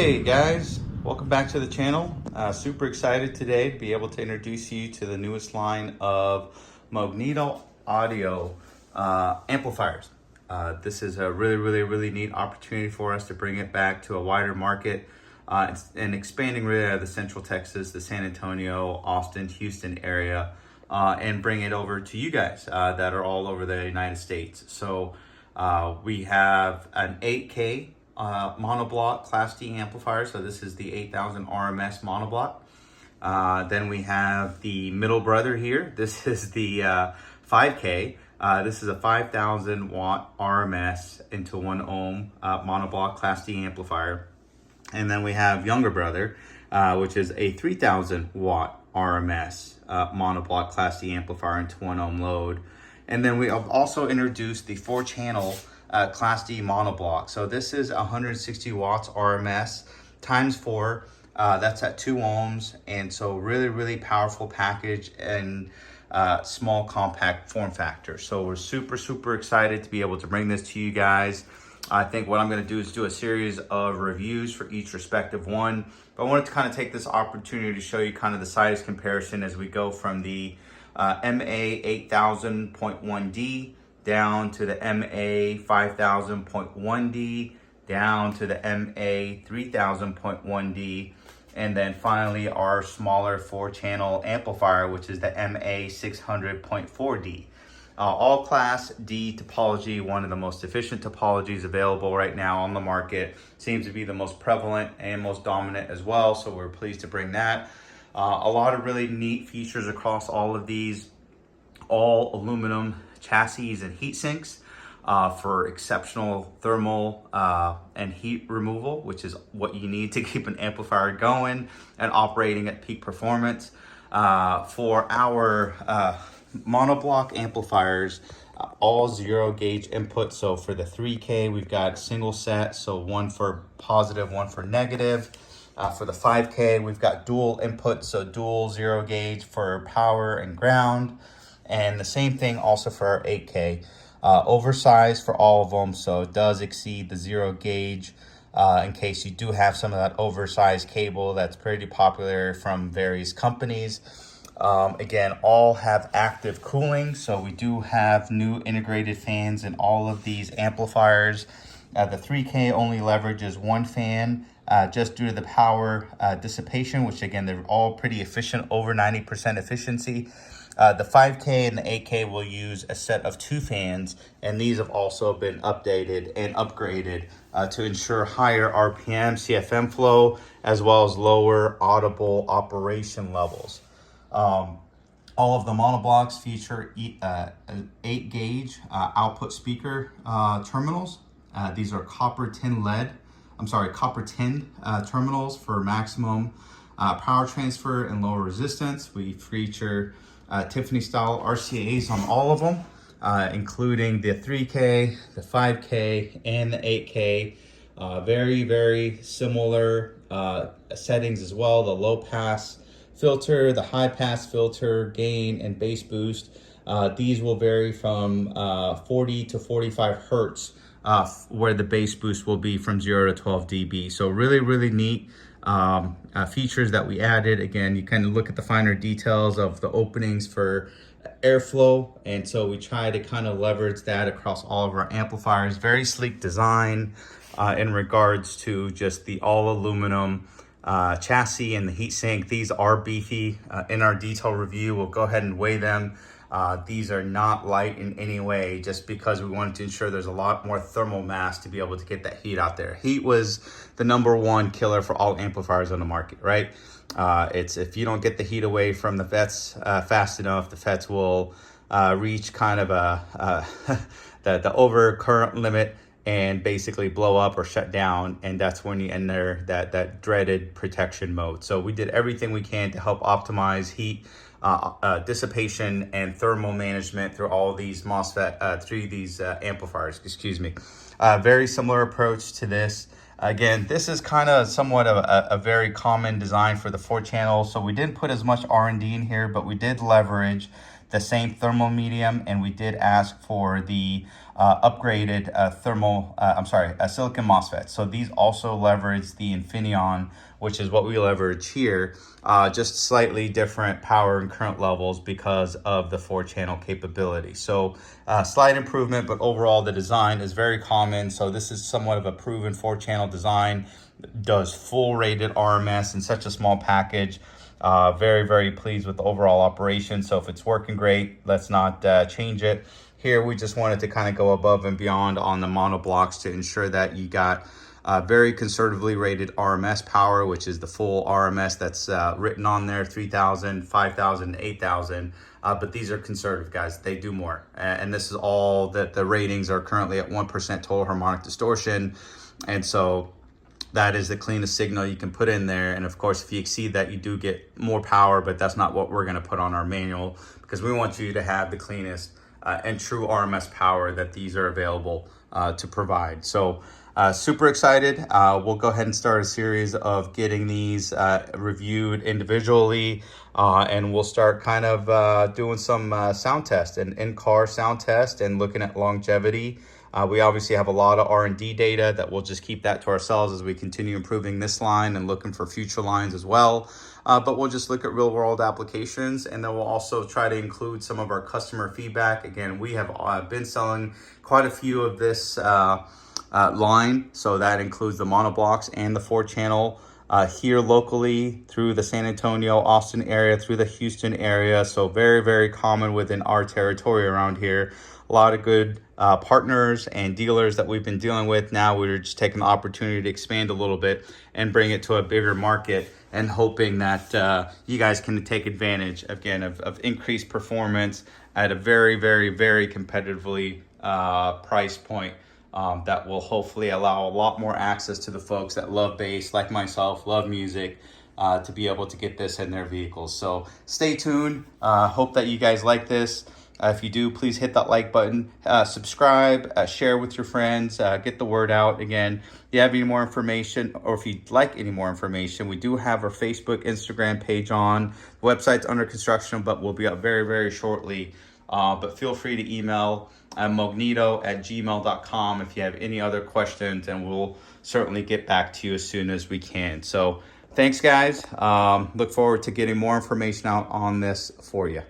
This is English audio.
Hey guys, welcome back to the channel. Super excited today to be able to introduce you to the newest line of Moegneto audio amplifiers. This is a really neat opportunity for us to bring it back to a wider market and expanding really out of the Central Texas, the San Antonio, Austin, Houston area, and bring it over to you guys that are all over the United States. So we have an 8K monoblock Class D amplifier. So this is the 8000 RMS monoblock. Then we have the middle brother here. This is the 5K. This is a 5000 watt RMS into 1 ohm monoblock Class D amplifier. And then we have younger brother, which is a 3000 watt RMS monoblock Class D amplifier into 1 ohm load. And then we have also introduced the 4-channel Class D monoblock. So this is 160 watts RMS times 4. That's at 2 ohms. And so really powerful package and small compact form factor. So we're super excited to be able to bring this to you guys. I think what I'm going to do is do a series of reviews for each respective one. But I wanted to kind of take this opportunity to show you kind of the size comparison as we go from the MA 8000.1D down to the MA 5000.1D, down to the MA 3000.1D, and then finally our smaller 4-channel amplifier, which is the MA 600.4D. All Class D topology, one of the most efficient topologies available right now on the market. Seems to be the most prevalent and most dominant as well, so we're pleased to bring that. A lot of really neat features across all of these, all aluminum chassis and heat sinks for exceptional thermal and heat removal, which is what you need to keep an amplifier going and operating at peak performance. For our monoblock amplifiers, all 0 gauge input. So for the 3K, we've got single set, so one for positive, one for negative. For the 5K, we've got dual input, so dual 0 gauge for power and ground. And the same thing also for our 8K. Oversized for all of them, so it does exceed the 0 gauge in case you do have some of that oversized cable that's pretty popular from various companies. Again, all have active cooling, so we do have new integrated fans in all of these amplifiers. The 3K only leverages 1 fan just due to the power dissipation, which again, they're all pretty efficient, over 90% efficiency. The 5K and the 8K will use a set of 2 fans, and these have also been updated and upgraded to ensure higher RPM, CFM flow, as well as lower audible operation levels. All of the monoblocks feature 8 gauge output speaker terminals. These are copper tin terminals for maximum power transfer and lower resistance. We feature Tiffany style RCAs on all of them, including the 3K, the 5K, and the 8K. Very similar settings as well. The low pass filter, the high pass filter, gain, and bass boost. These will vary from 40 to 45 hertz, where the bass boost will be from 0 to 12 dB. So really neat features that we added. Again, you kind of look at the finer details of the openings for airflow, and so we try to kind of leverage that across all of our amplifiers. Very sleek design in regards to just the all aluminum chassis and the heat sink. These are beefy. In our detail review, we'll go ahead and weigh them. These are not light in any way, just because we wanted to ensure there's a lot more thermal mass to be able to get that heat out there. Heat was the #1 killer for all amplifiers on the market, right? It's if you don't get the heat away from the FETs fast enough, the FETs will reach kind of the overcurrent limit and basically blow up or shut down, and that's when you enter that dreaded protection mode. So we did everything we can to help optimize heat dissipation and thermal management through all these amplifiers, excuse me. Very similar approach to this. Again, this is kind of somewhat of a very common design for the 4-channel, so we didn't put as much R&D in here, but we did leverage the same thermal medium, and we did ask for the upgraded silicon MOSFET. So these also leverage the Infineon, which is what we leverage here, just slightly different power and current levels because of the 4-channel capability. So slight improvement, but overall the design is very common. So this is somewhat of a proven 4-channel design, does full rated RMS in such a small package. Very, very pleased with the overall operation. So if it's working great, let's not change it. Here, we just wanted to kind of go above and beyond on the mono blocks to ensure that you got very conservatively rated RMS power, which is the full RMS that's written on there, 3,000, 5,000, 8,000. But these are conservative, guys. They do more. And this is all that the ratings are currently at 1% total harmonic distortion. And so that is the cleanest signal you can put in there. And of course, if you exceed that, you do get more power, but that's not what we're gonna put on our manual, because we want you to have the cleanest and true RMS power that these are available to provide. So super excited. We'll go ahead and start a series of getting these reviewed individually, and we'll start kind of doing some sound test and in-car sound test and looking at longevity. We obviously have a lot of R&D data that we'll just keep that to ourselves as we continue improving this line and looking for future lines as well. But we'll just look at real world applications, and then we'll also try to include some of our customer feedback. Again, we have been selling quite a few of this line. So that includes the monoblocks and the 4-channel here locally through the San Antonio, Austin area, through the Houston area. So very, very common within our territory around here. A lot of good partners and dealers that we've been dealing with. Now we're just taking the opportunity to expand a little bit and bring it to a bigger market, and hoping that you guys can take advantage, again, of increased performance at a very, very, very competitively price point that will hopefully allow a lot more access to the folks that love bass, like myself, love music, to be able to get this in their vehicles. So stay tuned. Hope that you guys like this. If you do, please hit that like button, subscribe, share with your friends, get the word out. Again, if you have any more information, or if you'd like any more information, we do have our Facebook, Instagram page on. The website's under construction, but will be up very, very shortly. But feel free to email moegneto@gmail.com if you have any other questions, and we'll certainly get back to you as soon as we can. So thanks, guys. Look forward to getting more information out on this for you.